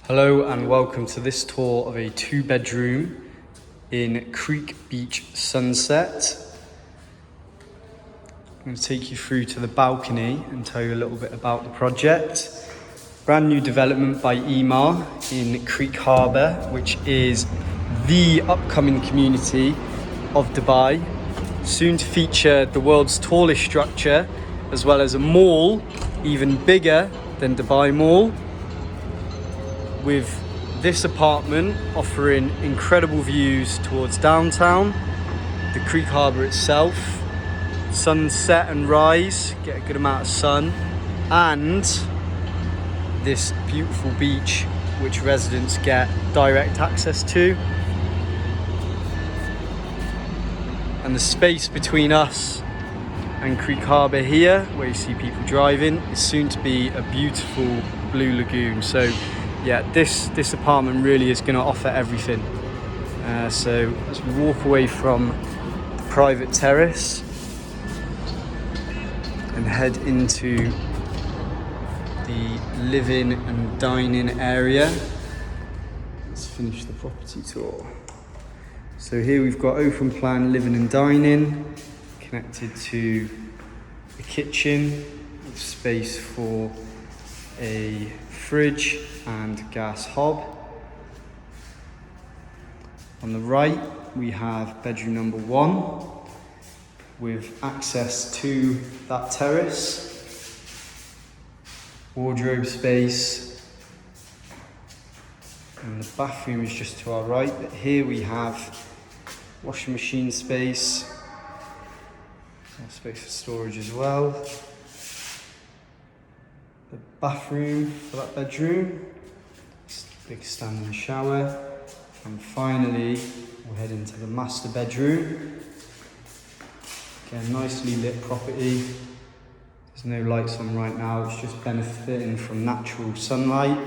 Hello and welcome to this tour of a 2-bedroom in Creek Beach Sunset. I'm going to take you through to the balcony and tell you a little bit about the project. Brand new development by Emaar in Creek Harbour, which is the upcoming community of Dubai. Soon to feature the world's tallest structure, as well as a mall even bigger than Dubai Mall, with this apartment offering incredible views towards downtown, the Creek Harbour itself, sunset and rise, get a good amount of sun, and this beautiful beach which residents get direct access to. And the space between us and Creek Harbour here, where you see people driving, is soon to be a beautiful blue lagoon. So yeah, this apartment really is going to offer everything. So as we walk away from the private terrace and head into the living and dining area, let's finish the property tour. So here we've got open plan living and dining connected to the kitchen with space for a fridge and gas hob. On the right we have bedroom number 1 with access to that terrace, wardrobe space, and the bathroom is just to our right. But here we have washing machine space, space for storage as well. The bathroom for that bedroom, big standing shower, and finally we'll head into the master bedroom. Again, nicely lit property. There's no lights on right now, it's just benefiting from natural sunlight.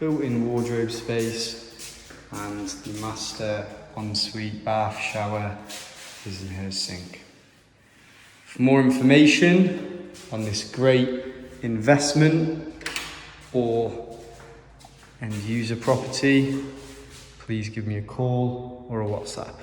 Built-in wardrobe space and the master ensuite bath shower is in her sink. For more information on this great investment or end user property, please give me a call or a WhatsApp.